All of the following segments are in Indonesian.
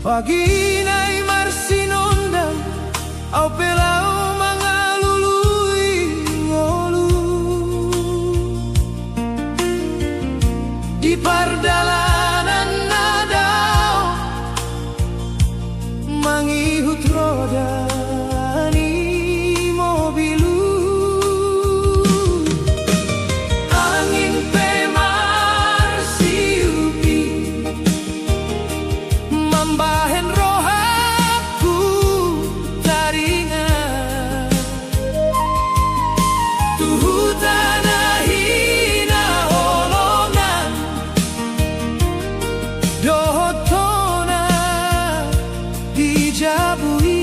Pagi nai marsinonda au pelau mangalului ngolu di pardalanan nadao mangihut roda ni mobilu angin pe marsiupi mambahen rohaku taringan tuhutana hina holongan dohotona dijabui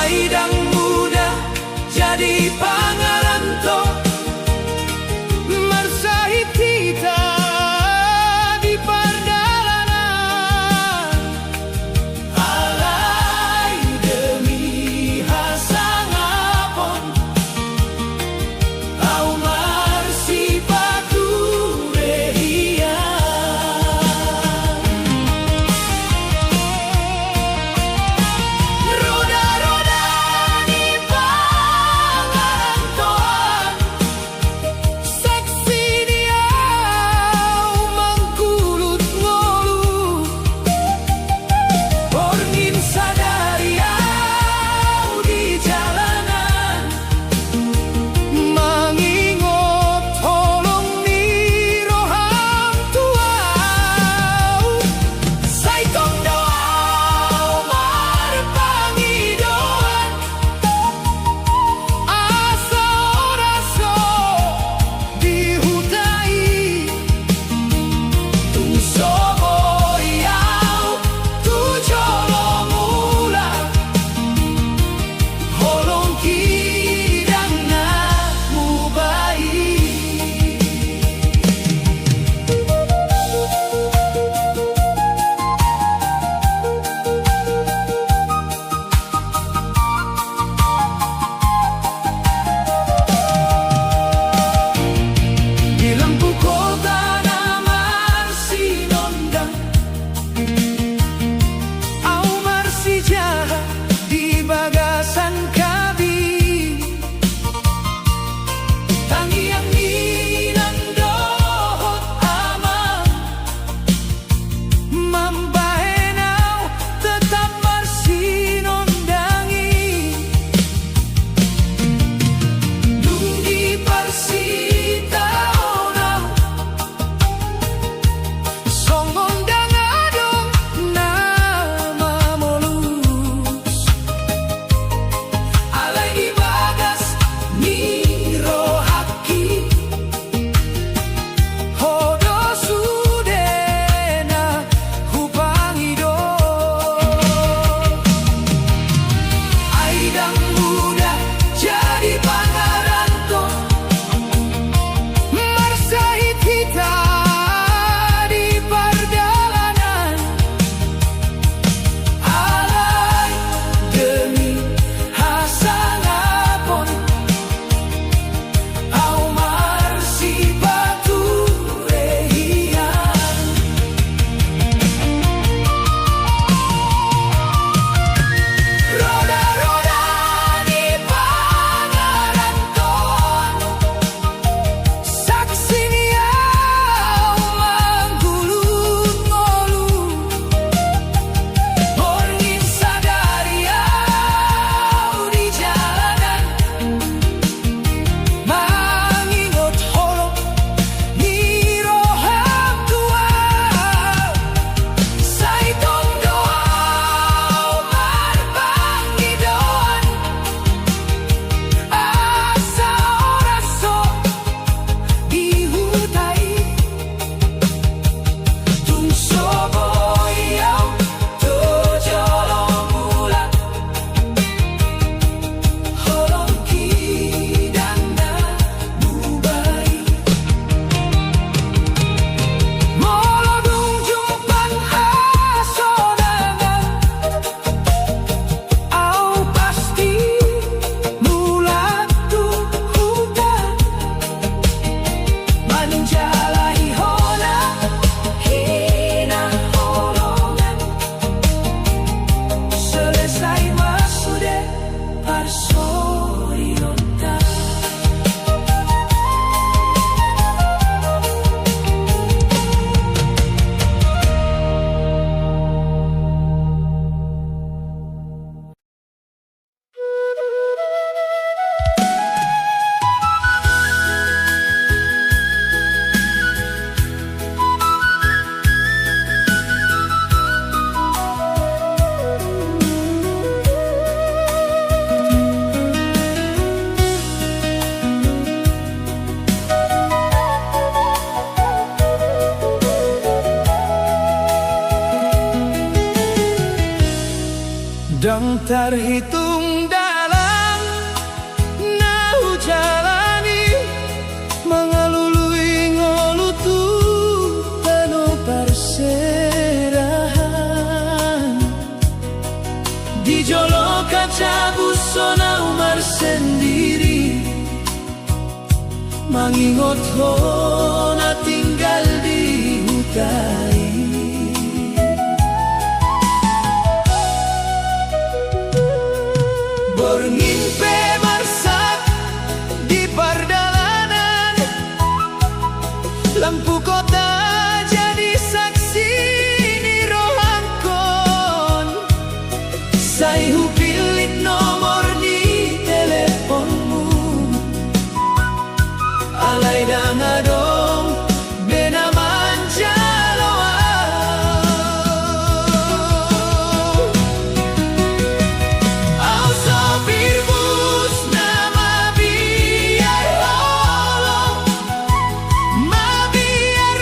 aidang muda jadi pangaranto marsahi manjalahi hona hina holongan. Selesai masude parsorionta. Dang terhitung dalam nahu jalani mengalului ngolutu penuh perserahan di jolo kaca busona Umar sendiri mengingat hona tinggal di hutan. Berngimpi marsak di perdalanan, lampu kota jadi saksi di rohangkon. Saya pilih nomor di teleponmu, alai dangadong bena manjaloa. Biar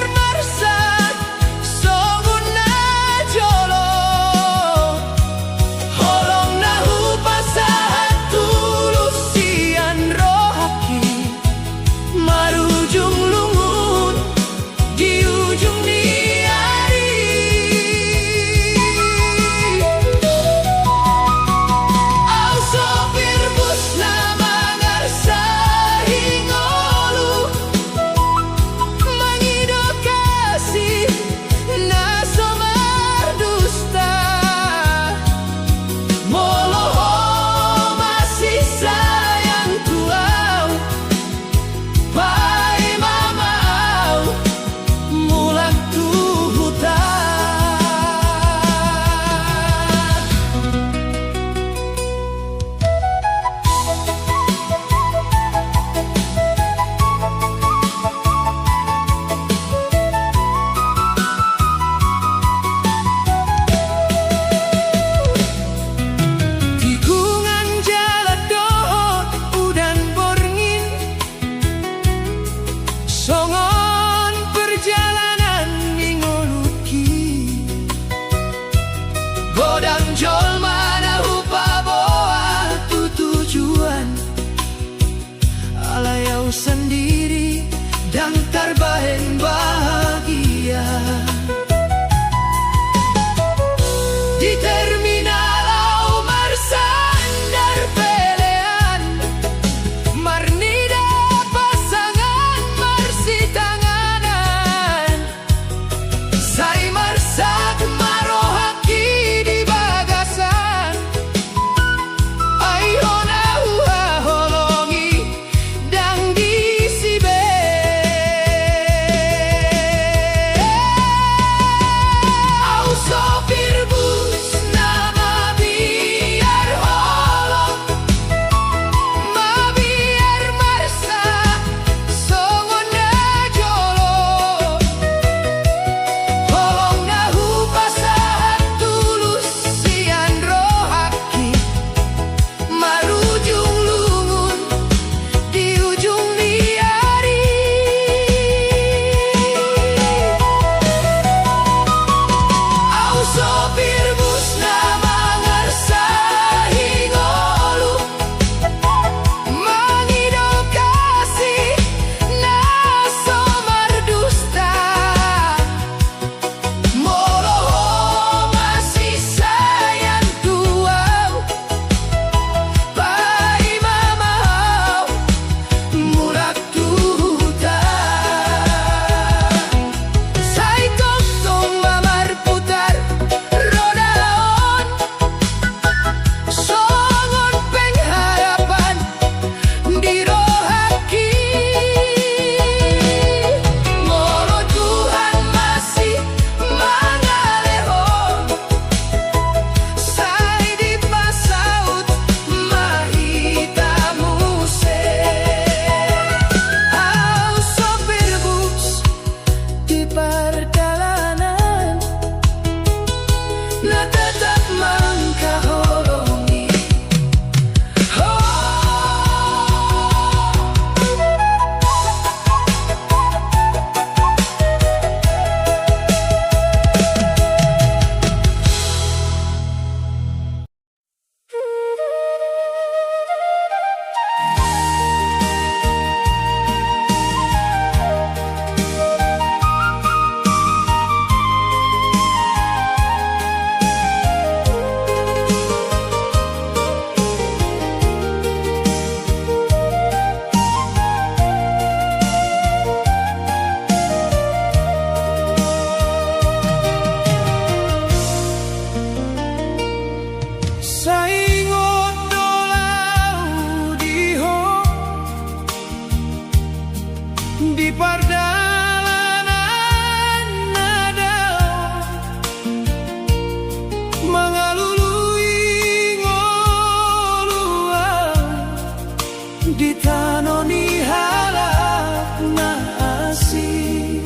kasih.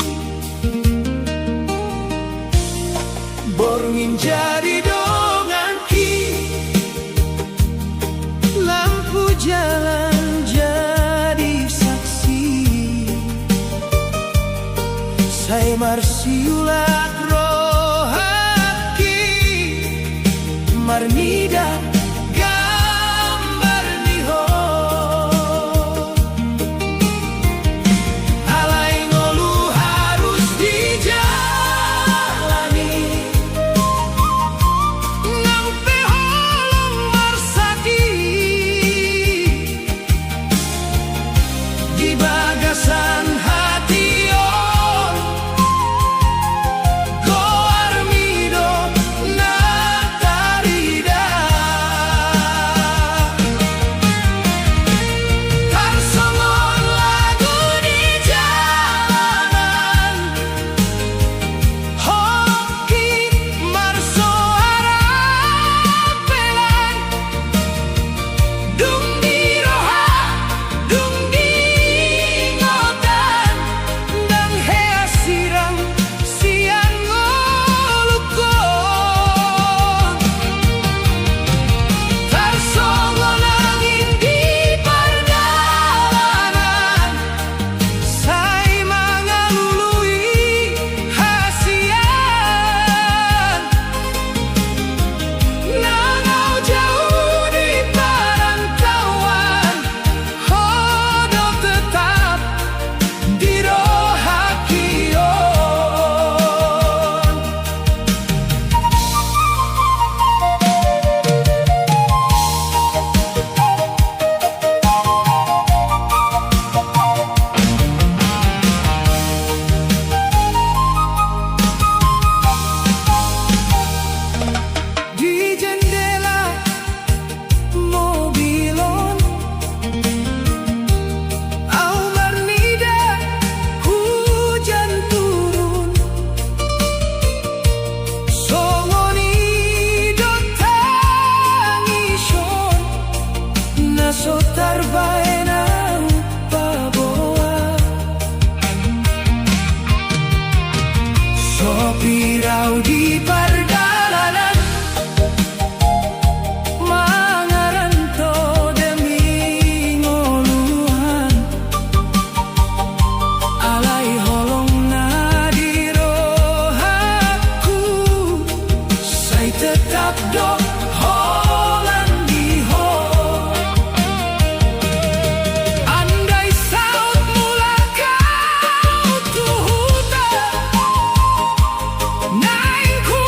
Borngin jadi dongan ki, lampu jalan jadi saksi. Saya marsiulat rohaki marnida gambar niho. Alai ngolu harus dijalani, ngampe holong marsadi di bagasan hati. Sotar baena paboa, sopirau di pardalanan mangaranto demi ngoluhan. Alai holong na di rohaku, saya tetap dok holan di ho. Naik ku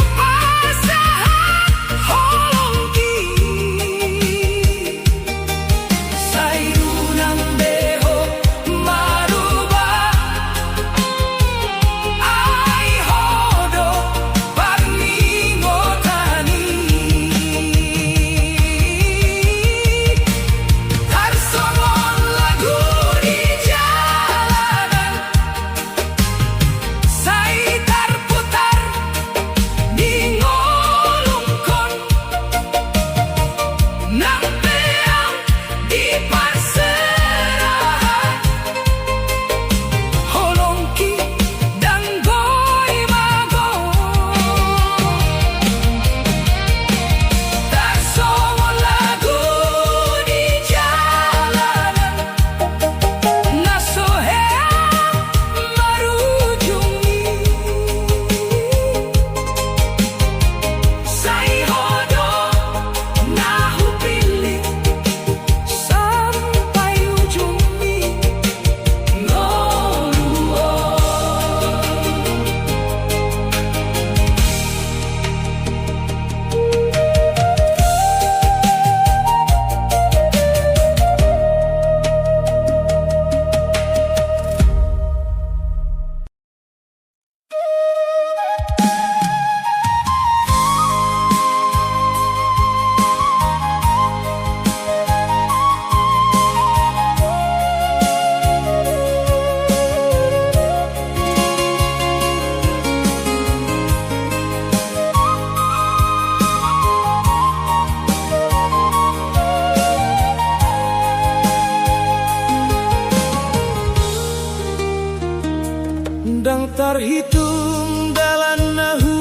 Dang terhitung dalam nahu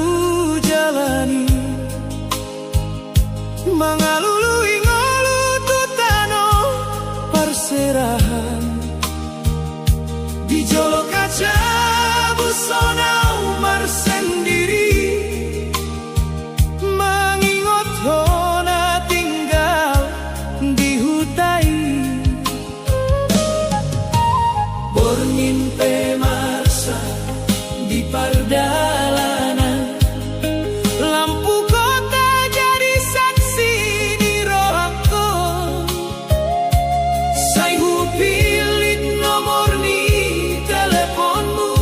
jalani mangalului ngolu tutano perserahan di jolo kaca busona umar sendiri mengingat hona tinggal di hutai bermimpi marsa di pardalanan lampu kota jadi saksi di rohku saya pilih nomor ni teleponmu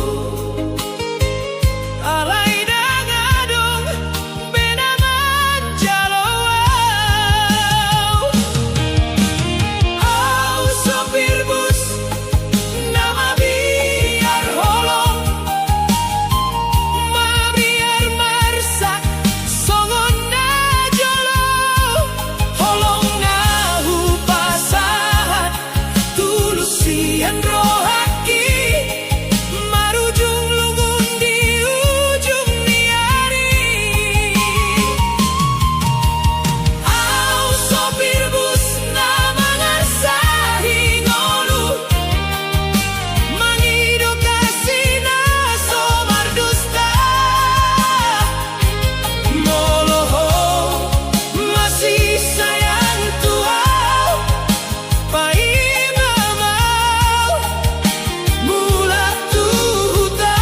alai dangadong benaman jalawau au sopir bus nama biar holong ma biar marsak songon na jolo holong nahu pasahan tulusian rohaki marujung lungun di ujung niari au sopir bus nama ngarsahi ngolu mangido kasina somar dusta moloho masih sayang tuau pai mamau mula tuhuta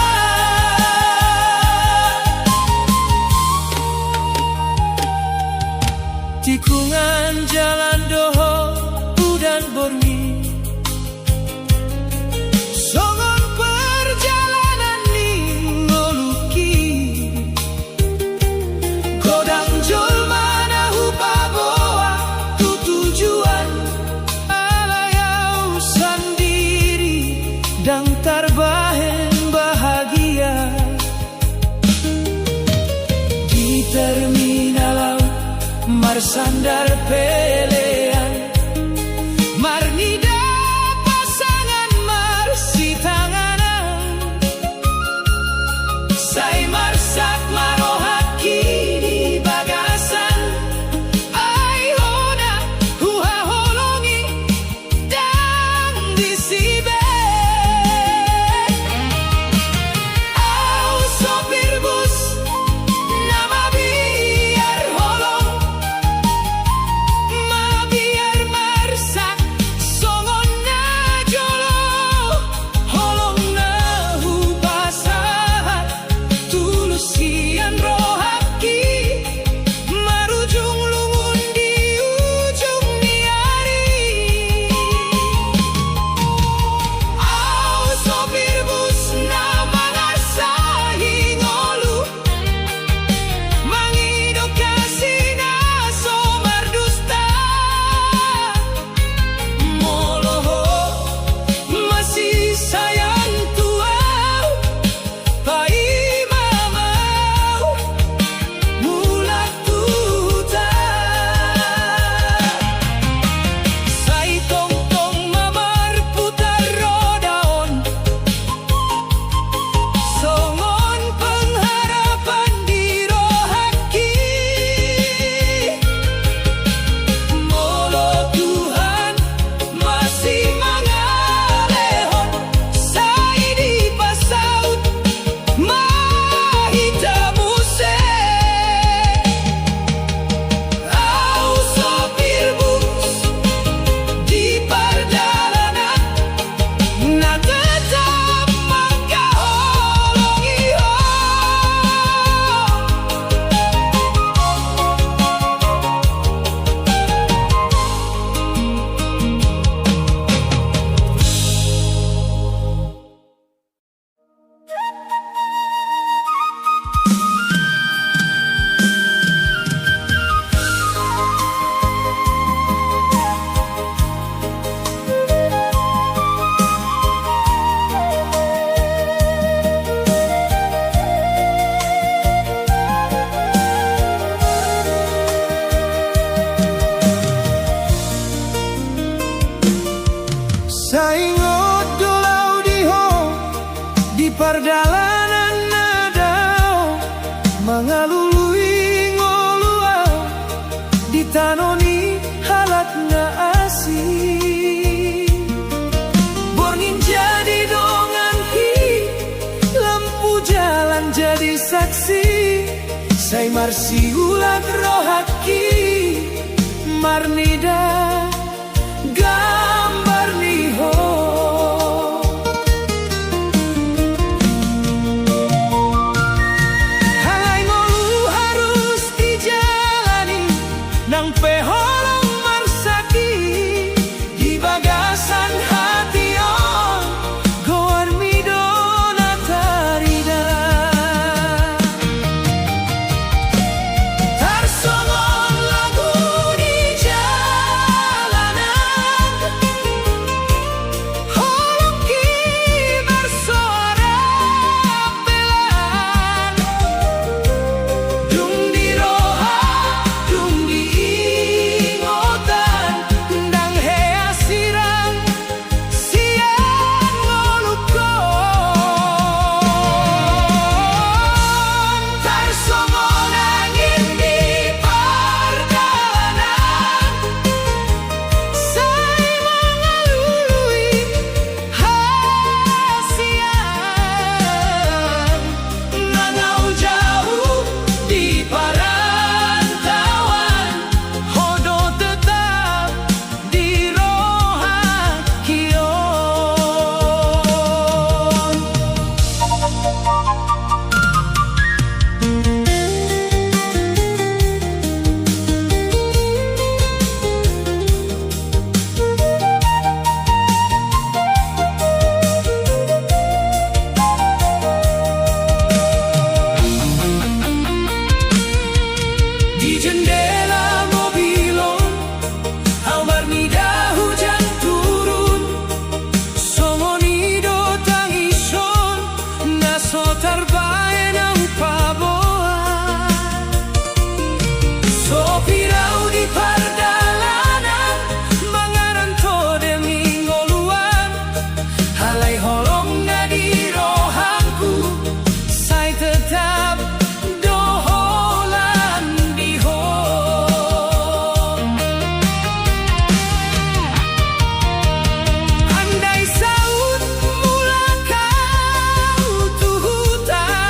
tikungan jalan doho udan borni songon perjalanan ni ngoluki godang jol mana hupaboa tu tujuan alayau sendiri dan terbahen bahagia di terminal marsandar pelean marnida pasangan marsi tanganan say marsak marohaki di bagasan ay hona huha holongi dan disibe au sopir bus nama biar holong di pardalanan nadao mangalului ngoluau di tanoni halat na asing borngin jadi dongan hi lampu jalan jadi saksi say marsi ulat rohaki marnida gambar niho halai ngolu harus dijalani nang peholong marsaki di bagasan hati on goar midona tarida tarsongon lagu di jalanan holong ki bersuara pelan dung di roha dung di ingotan ndang hea sirang siang ngolukon tarsongon angin di pardalanan say mangalului hasian nangau jauh di perantauan hodo tetap di rohakion. Di jendela mobilon albarnida hujan turun somonido tangison naso tarbae nang paboa sopirau di pardalanan mangaranto demi ngoluan halai holong na di rohangku say tetap doholan diho andai saut mula kau tu hutan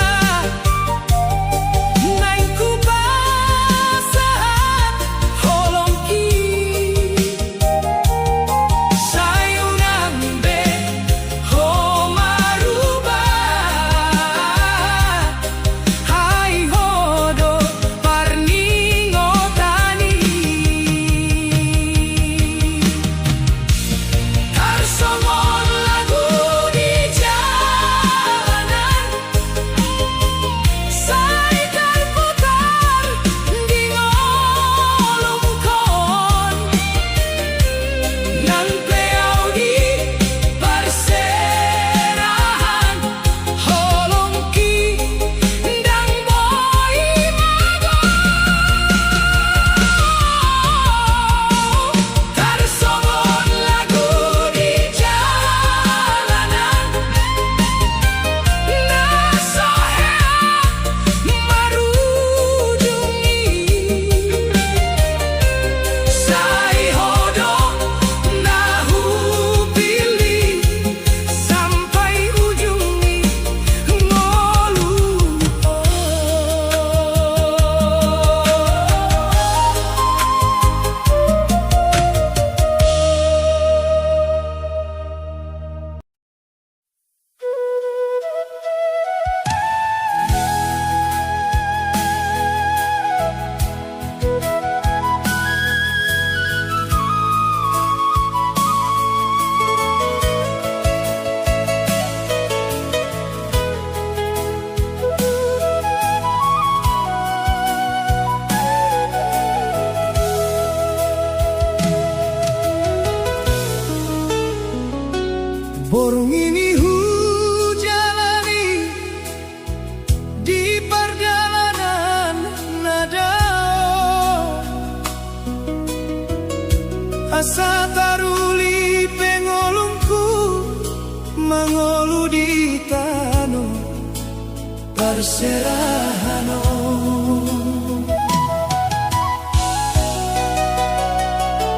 Serahano.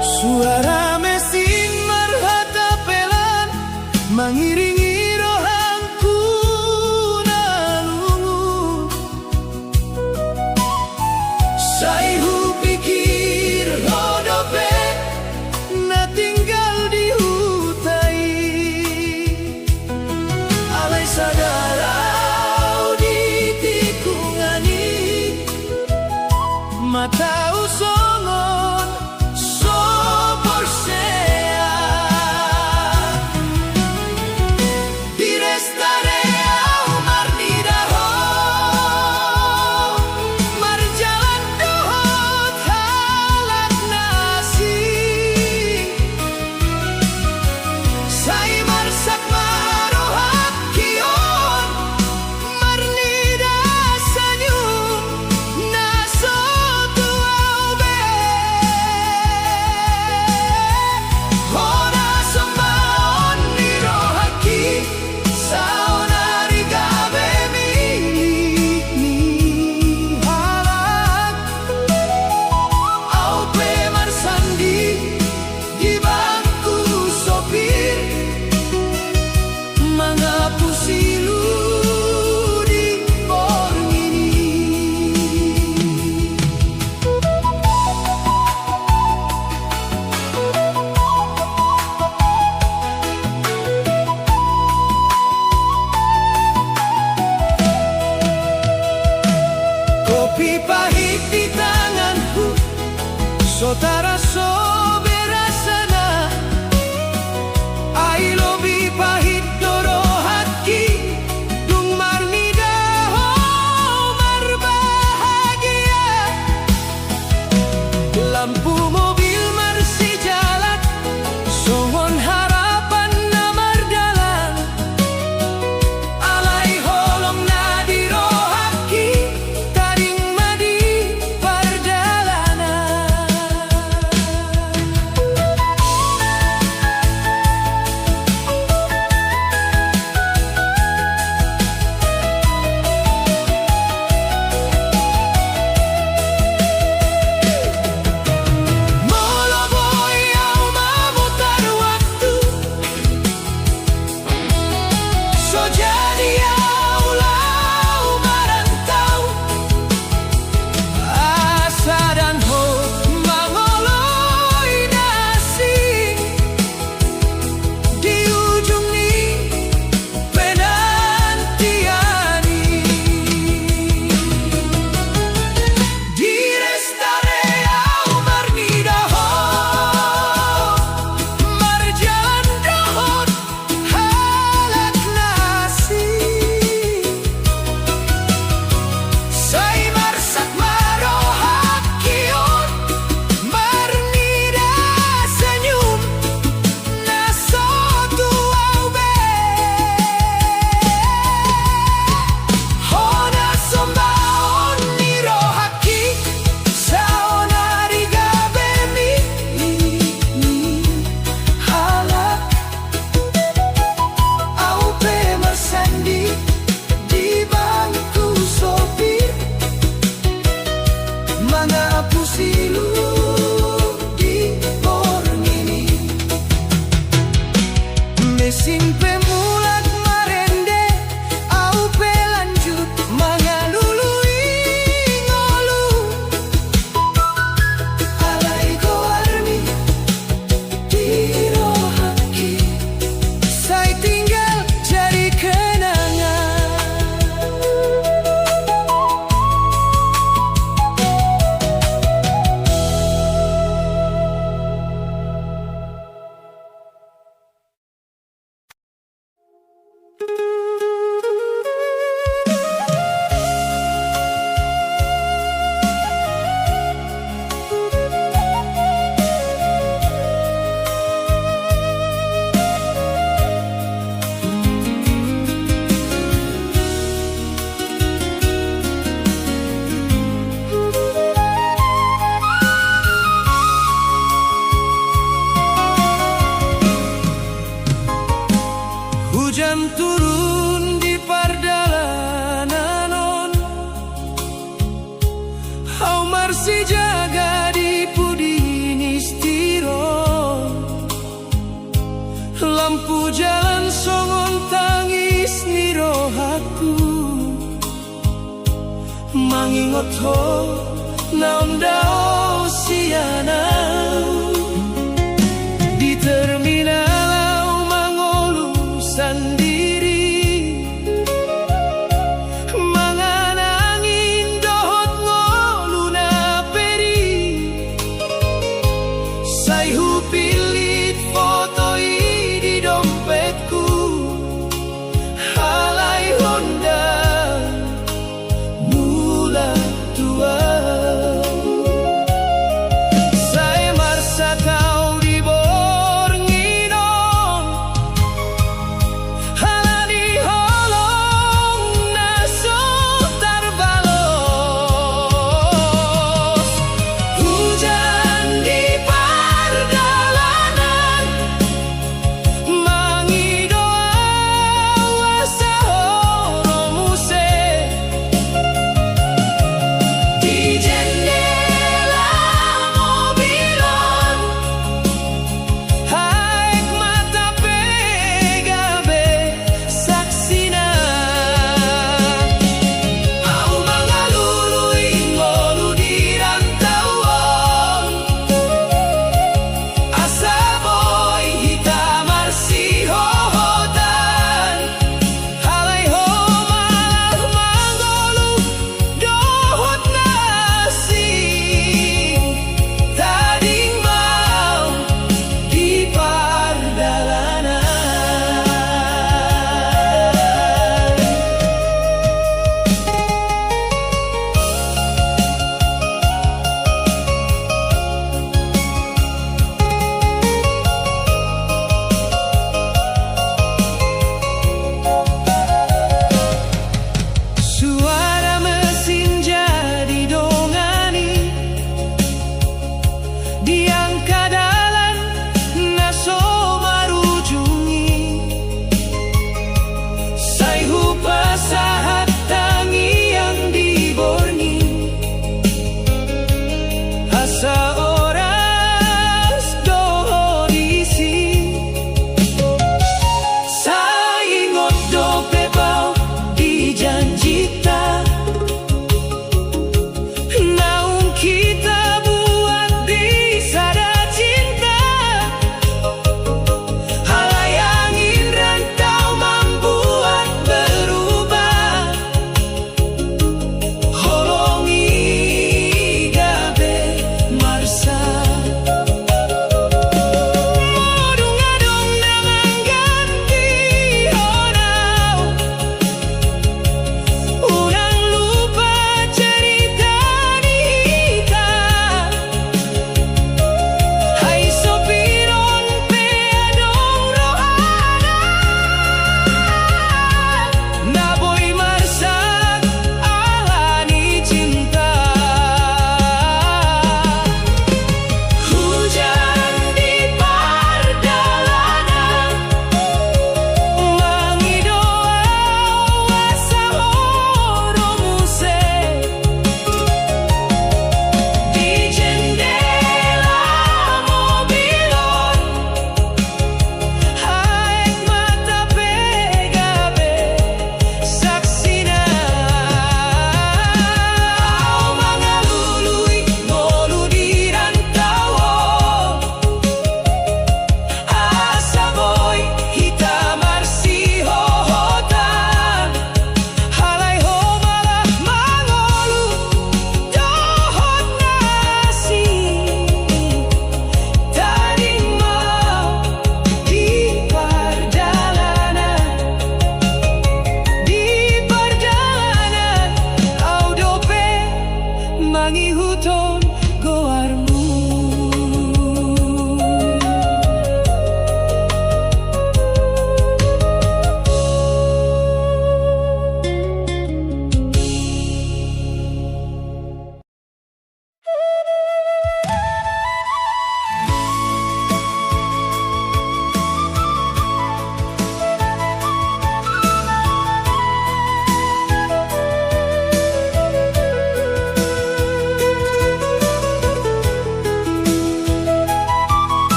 Suara mesin marhatapelan mengiringi rohangku nalungu. Saihu pikir rodope na tinggal di hutai. Alai sadarau di tikungani mata usongon so porsea di restare au marnidaho marjalan dohot halak nasi sai marsak marohak kion marnida senyum naso tuau be hora sembaon di rohaki saonari gabe milik ni halak au pe marsandi di bangku sopir mangapusilu di borngini. Kopi pahit di tanganku, sotara so berasana. Ai lobi pahit doro hati, dung marnidaho marbahagia. Lampu mobil marsi jalan, songon harapan namar dalan. Alai holong nadi rohaki, taring madi pardalanan. mangingoto naon dao siana di terminal mangolu sendiri mangan angin dohot ngoluna peri sayhu pilit foto di dompetku halai Honda mula tua saya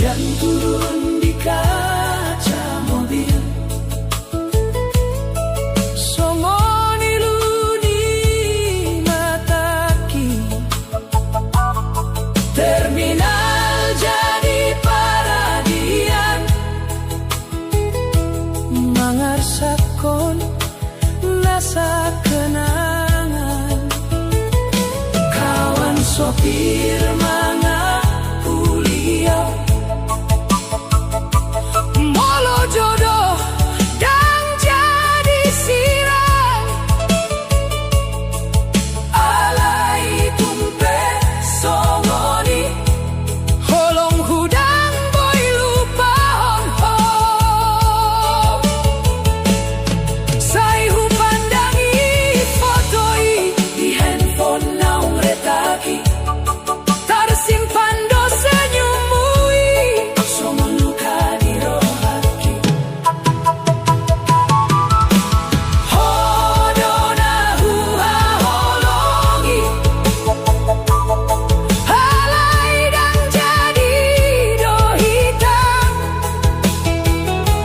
Hujan turun di kaca mobil, songon iluni mataki. Terminal jadi paradian, mangarsakon nasa kenangan. Kawan sopir manga kuliah, molo jodoh dan jadi sirang. Alai tumpe songoni, holong hudang boy lupa hon hon. Sai hu pandangi fotoi di handphone naung retaki, tersimpan do senyumui, songon luka di rohaki. Hodona hua holongi, halai dan jadi do hitam.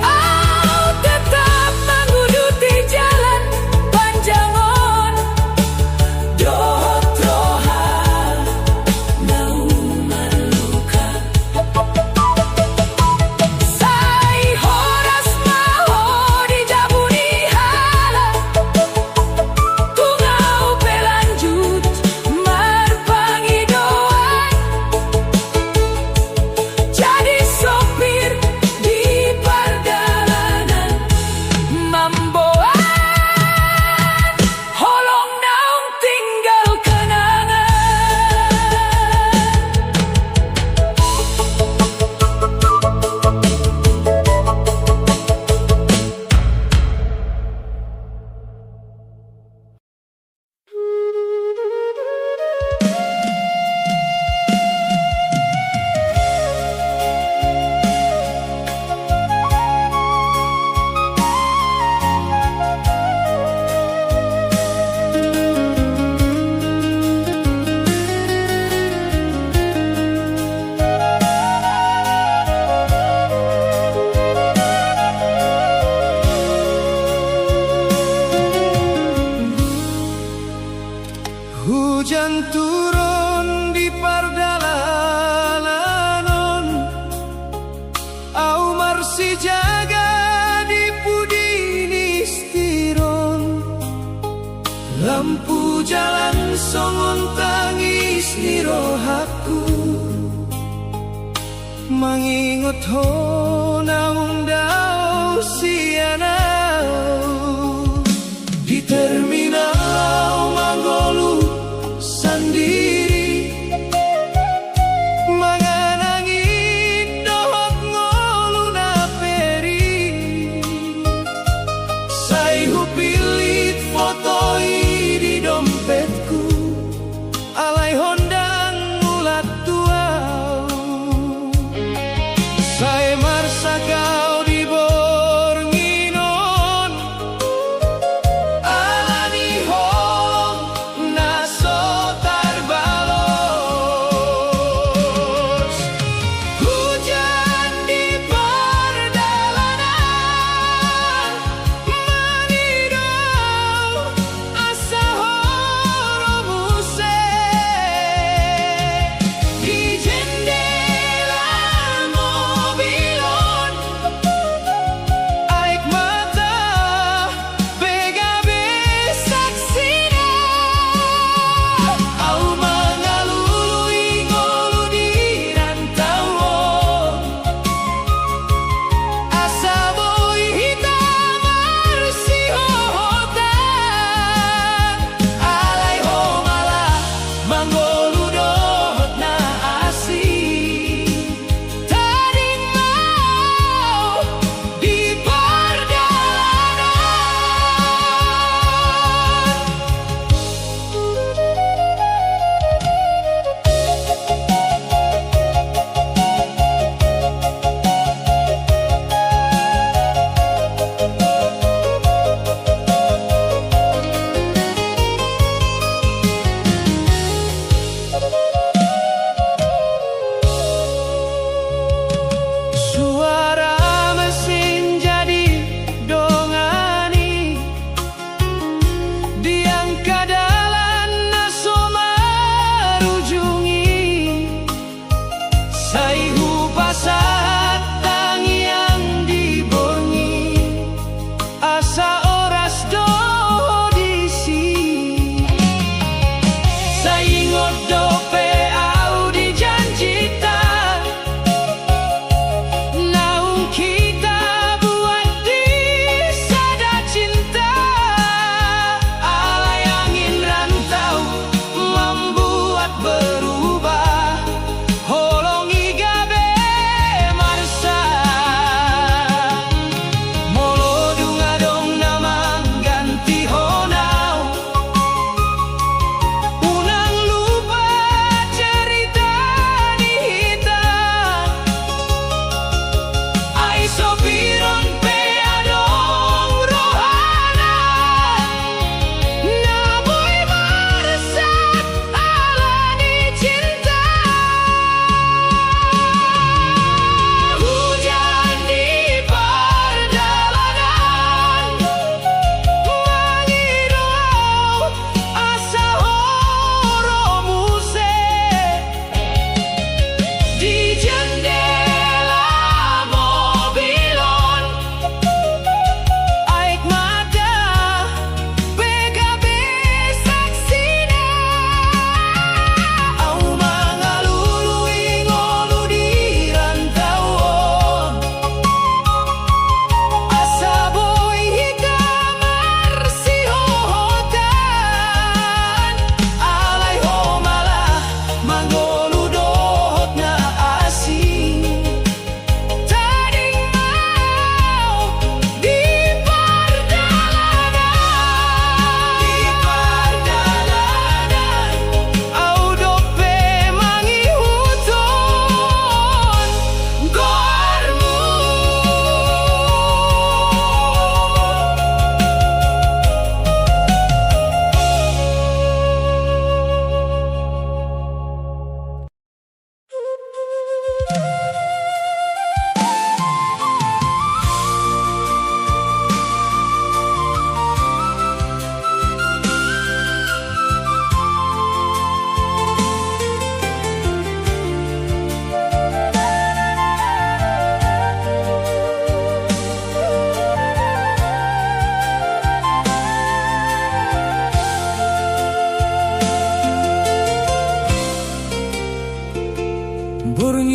Au tetap menggeluti jalan panjangon, dohot rohal nauman luka. Sai horas maho di jabuni hala, tungau pelanjut marpangi doan. Jadi sopir di perjalanan, mamboan holong naung tinggal kenangan. Hujan turun di pardalanon, au marsi jaga di pudini stiron. Lampu jalan songon tangis di rohaku, mangingot ho naung dao sianau. Di terminal manggolu sendiri, manganangi dohot ngoluna peri. Sai hu pilit fotoi di dompetku, alai hondang ulat tuau. Sai marsa kau di borngino,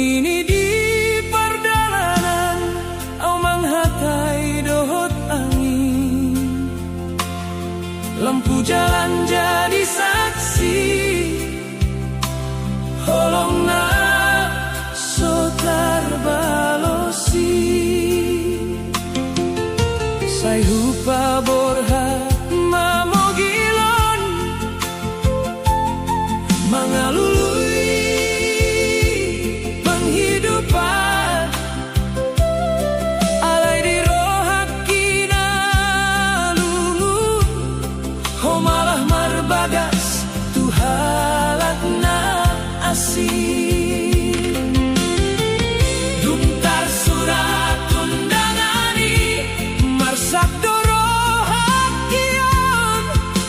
ini di perjalanan au manghatai dohot angin, lampu jalan jadi saksi, holongna sotar balosi, sai hupa borha mamogilon mangalului penghidupan, alai di rohakina lungu, homalah marbagas tuhalatna asih. Dumtar surat undangani marsak dorohakion,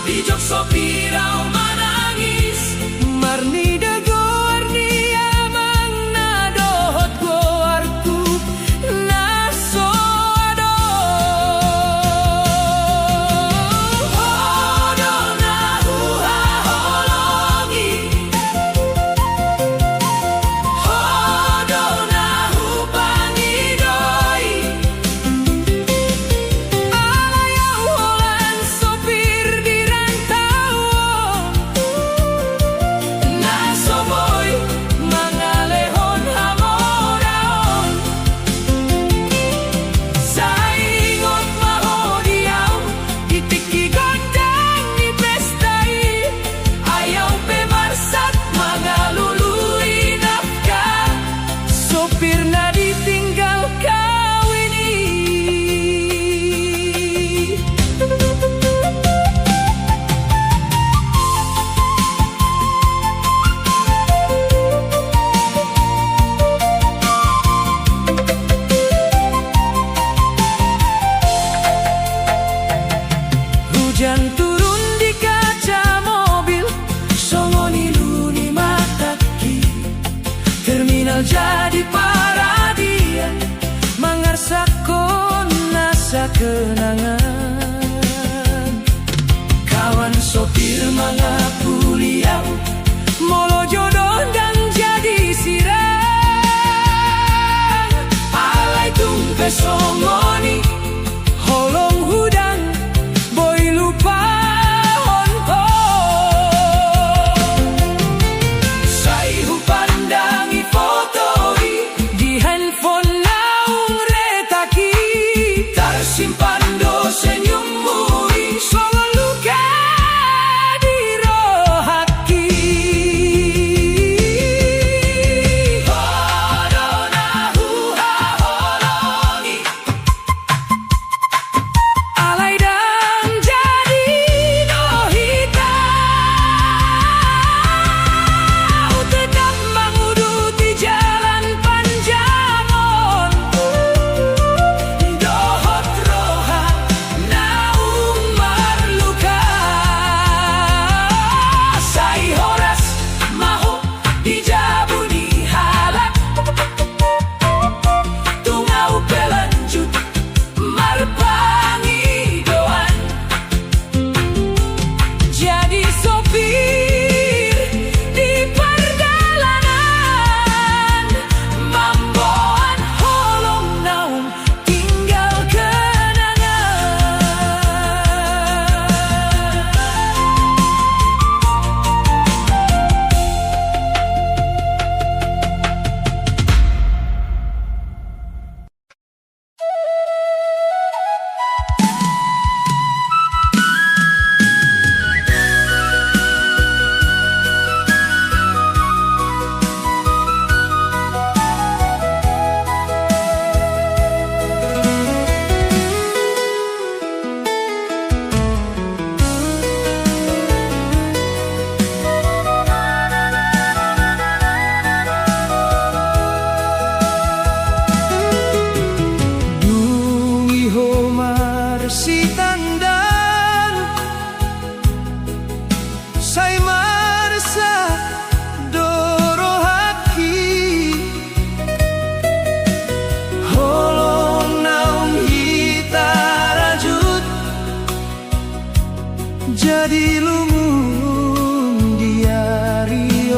dijok sopirau manangis marni dago arni amang nadohot goarku naso ado. Hodona huha holongi, hodona hupani doi, alayau holan sopir di rantau, naso boy mangalehon hamoraon, saingot mahodiau itiki gondang di pestai, ayaw pemarsat mangalului nafkah, sopir na ditinggal kawini. Hujan turun di kaca mobil, songoni luni mataki, terminal jadi paradian, mangarsakon nasa kenangan. Kawan sopir mangapuliau, molo jodoh dan jadi sirang, alai tumpe songoni holong hudang, boy lupa honto, sai hupandangi fotoi di handphone naung retaki, tersimpan do senyummu songon luka di rohaki. Hodona huha holongi, alai dan jadi dohita, tetap menguruti jalan panjangon, dohot roha naung marluka, sai horas maho dijabu di halak, tungau pelanjut marpangi doan, jadi sopir di perjalanan, mamboan holong naung tinggal kenangan. Dungi homar si tandan, sai marsa dorohaki, holong naung hita rajut, jadi lumun diarioni.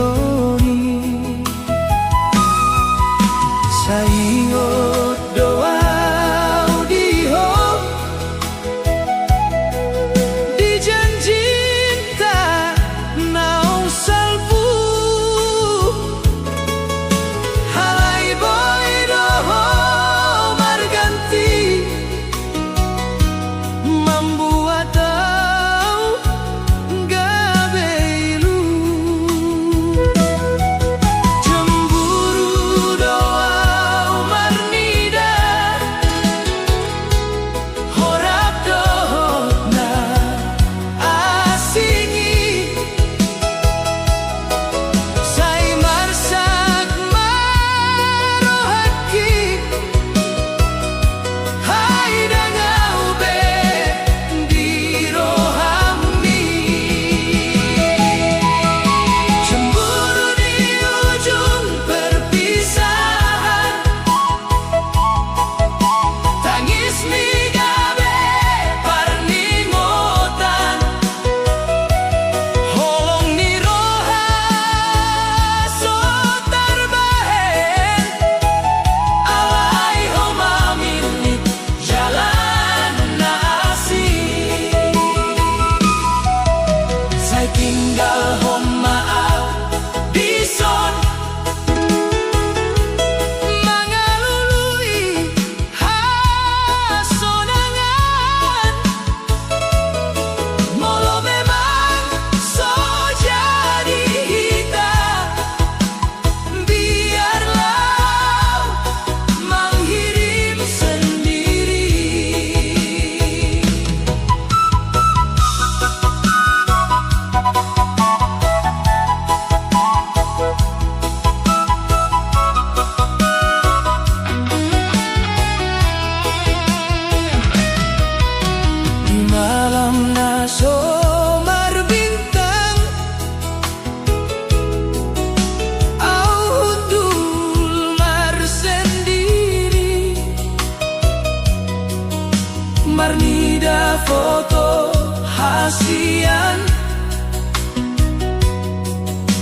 foto hasian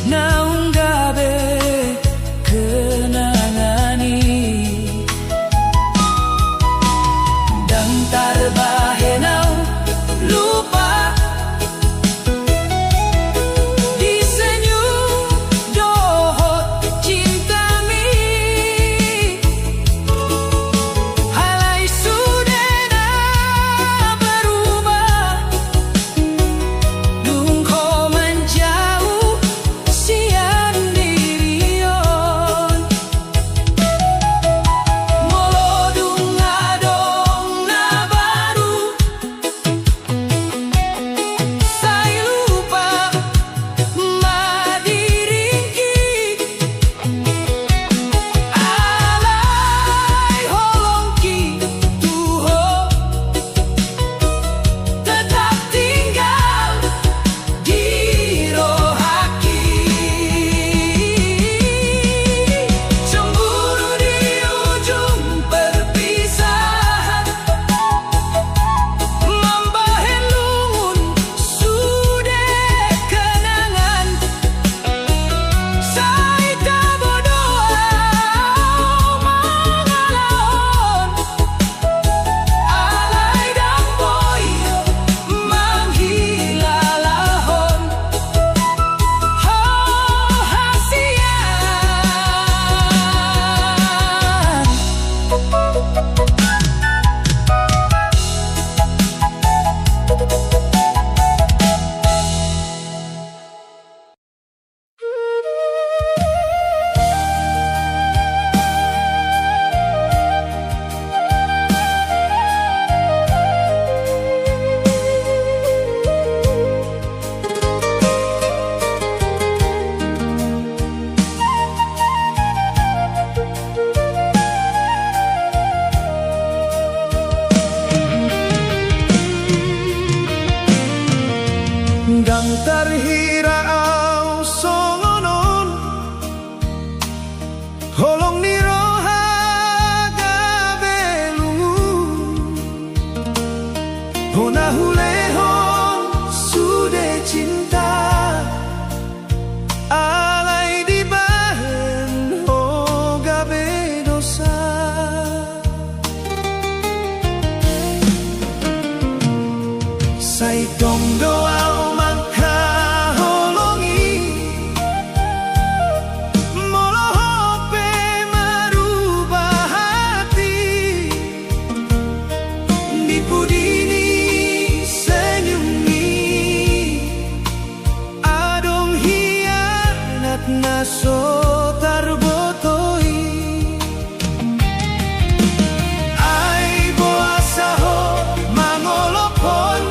naung gabe kenangani dan tarbahenau lupa disenyum dohot cintami halai sudena berubah lungko menjauh sian dirion molodung adong na baru sai lupa madiringki alai holongki tuho tetap tinggal di rohaki cemburu di ujung perpisahan membahen lungun sudah kenangan saita berdoa mengalahon alai dan boy menghilalahon hasian Dang terhira au songonon holong ni rohaga belungu hona hulehon sude cinta alai di bahen hoga bedosa sai tong doa naso tarbotoi ai boasa ho mangolopon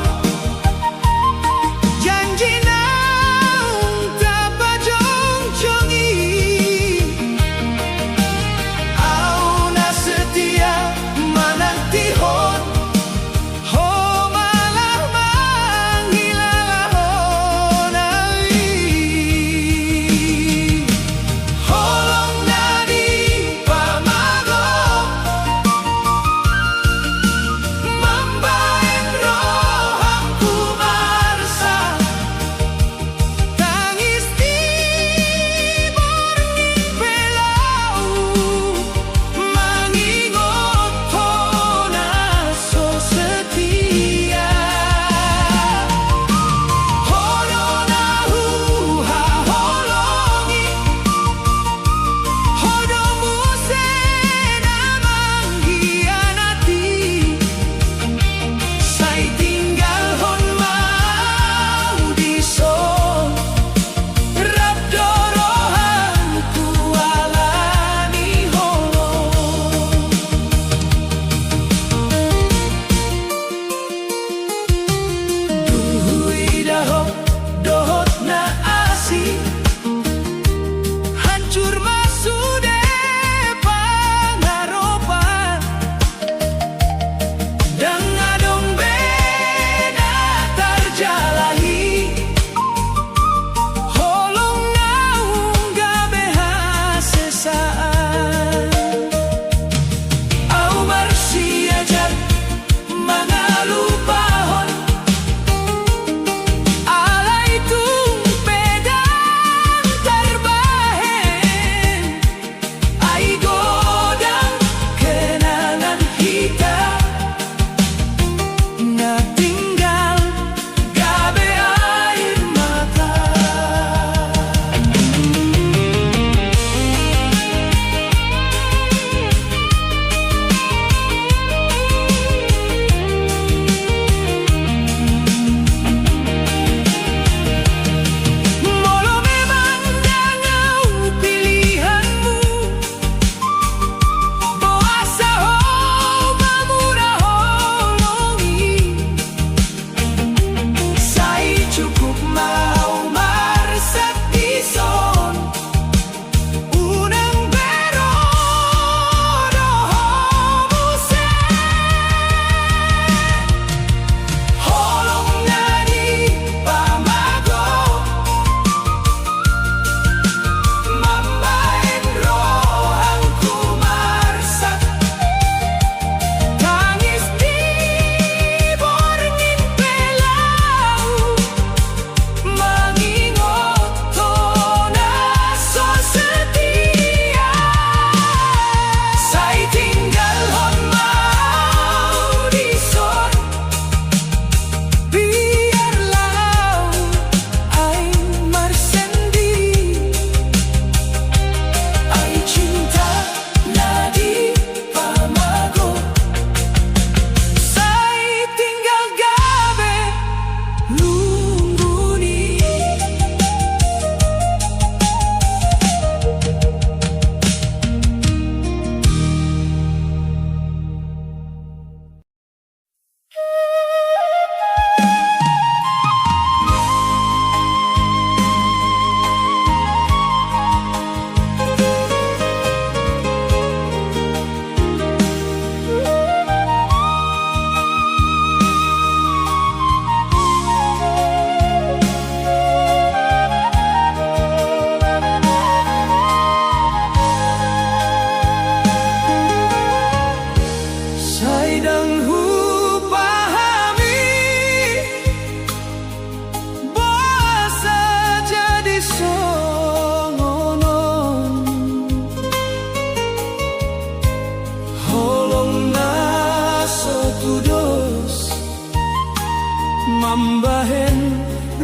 ambahen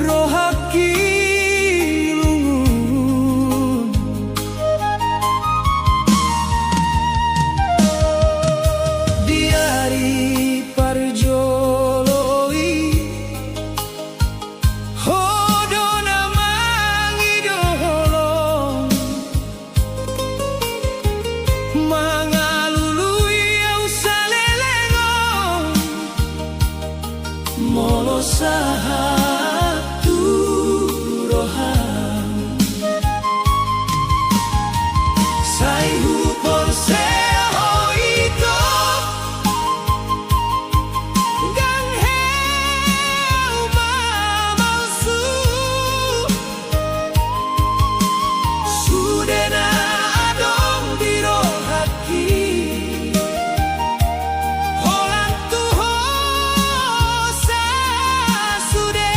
rohaki lungun diari parjoloi hodona mangi doholong mangalului au salelengong molo sahatu roham sai hupon seho ito gang heu mamalsu sudena adong dirohaki holan tuho sa sude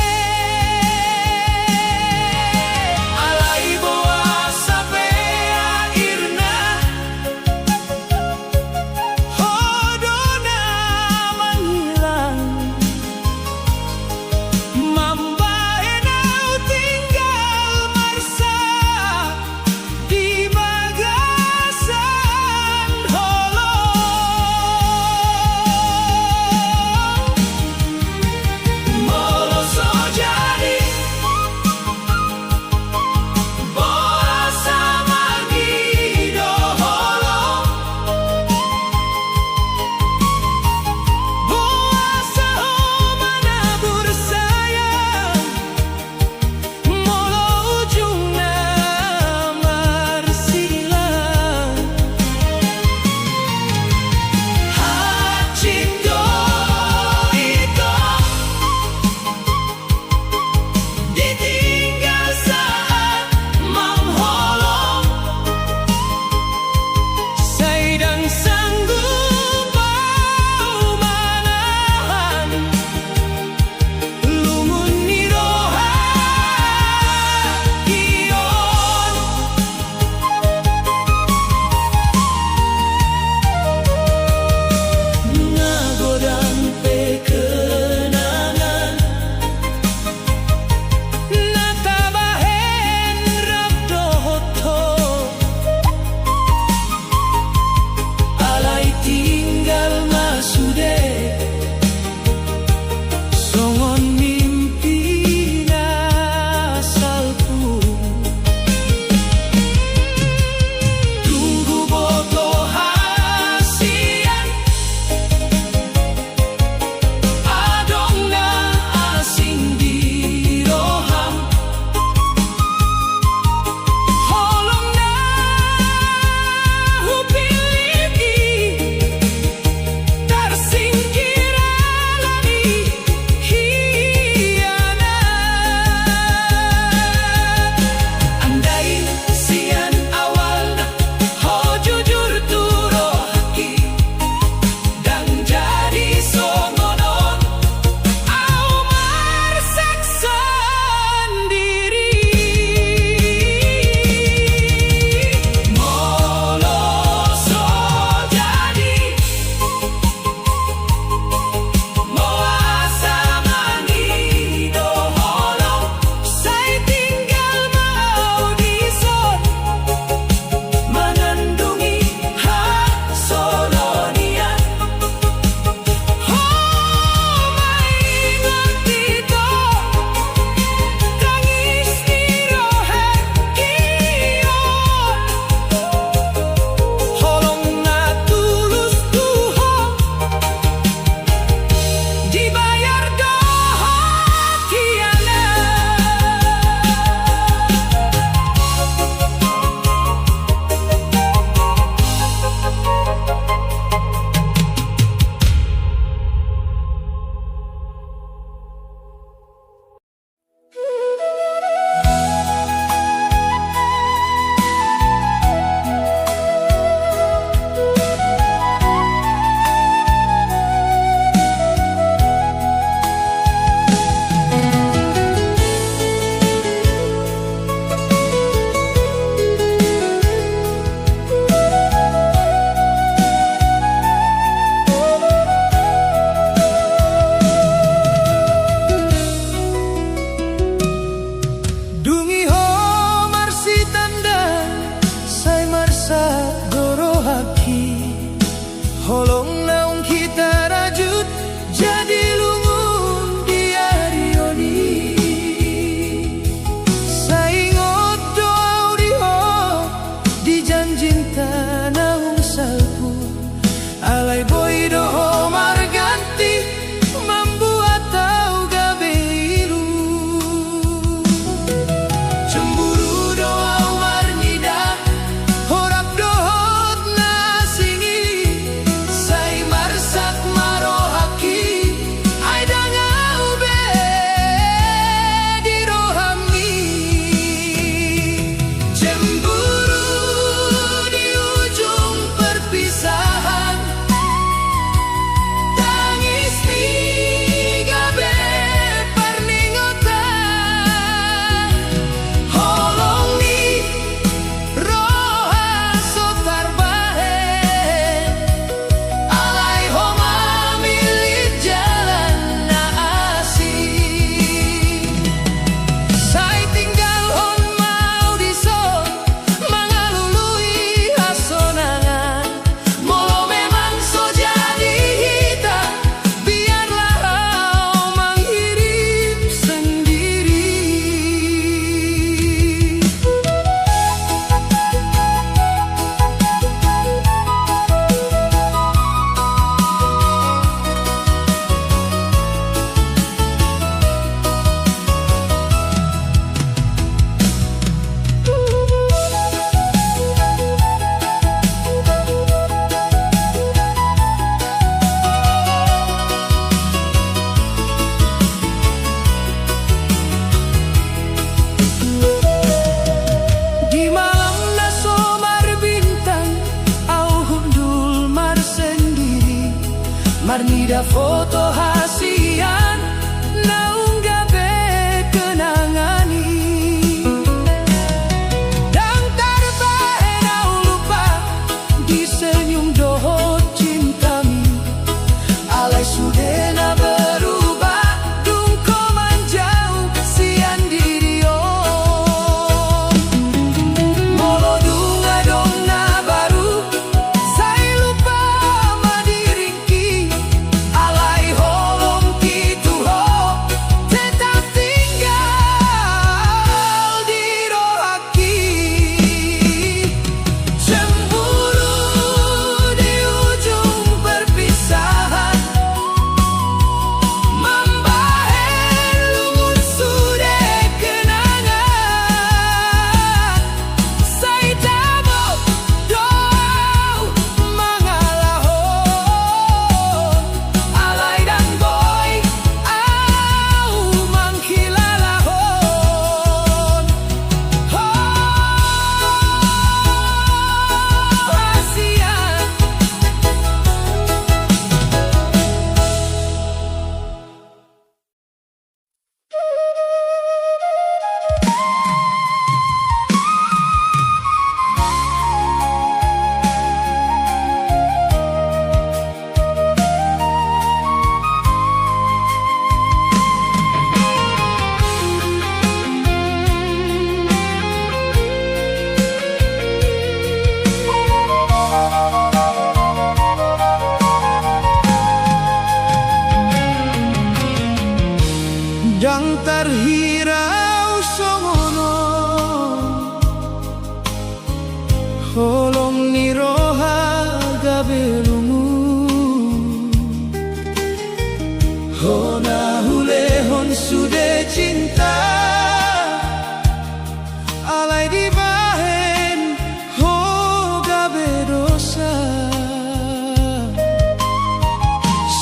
Nida foto hasian naunggah be kenangani dan tarbae nau lupa di senyum doho cintami alai sudena berubah dungko manjau sian diriom molo dunga donna baru sai lupa madiringki alai holong kitu ho tetap tinggal di rohaki cemburu di ujung perpisahan membahen lungun sudah kenangan sai tabo doau mangalahon alai dan boy au mangkilalahon hasian Dang terhirau songono holong ni roha gabelungu hona hulehon sude cinta alai di bahen ho gabe dosa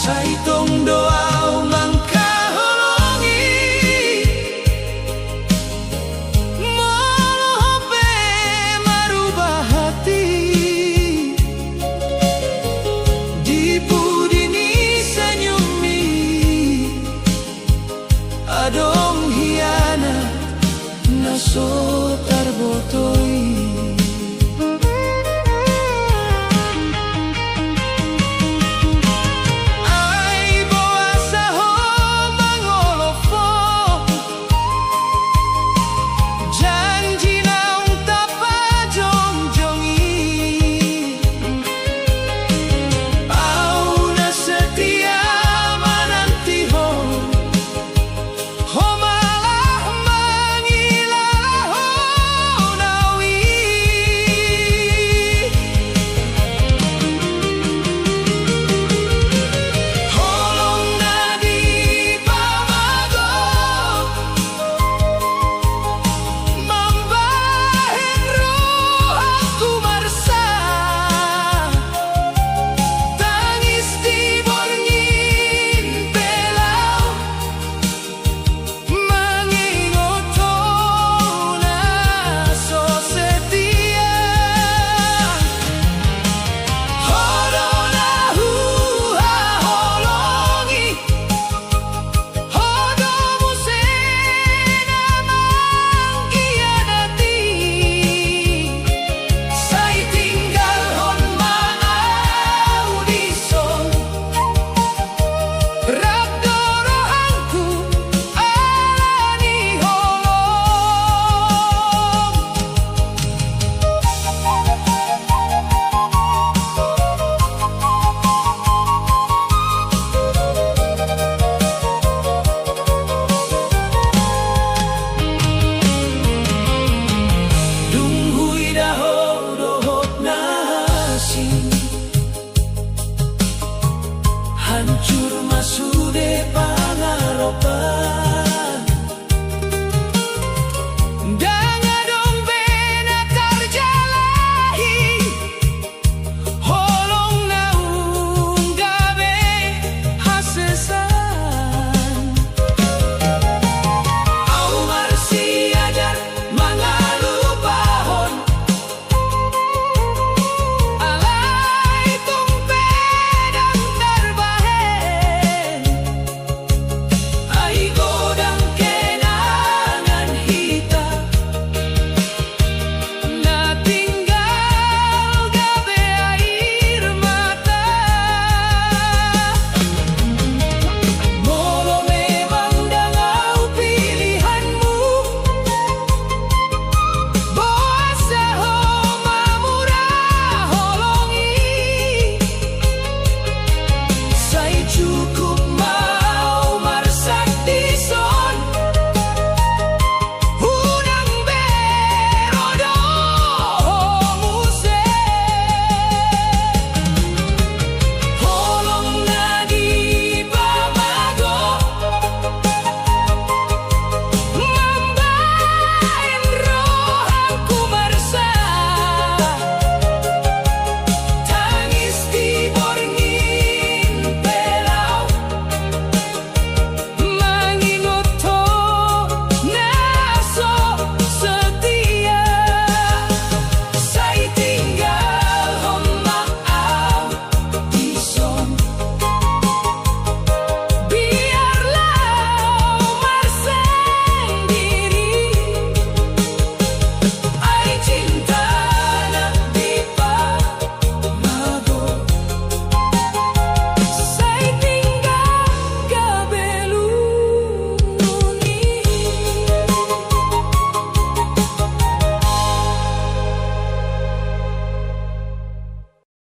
saitong doa mangka adong hianat naso tarbotoi ai boasa ho mangolofo janji naung tapa jong-jongi au na setia menanti ho malah mengilalahon awi holong nadi pamago membahen roh aku marsa tangis di borngin belau mangingotona so setia hodona huha holongi hodomu sena mangkianati sai tinggal hon maau dison rabdorohanku alani holong dunghui daho dohot nasin hancur masude pangaropa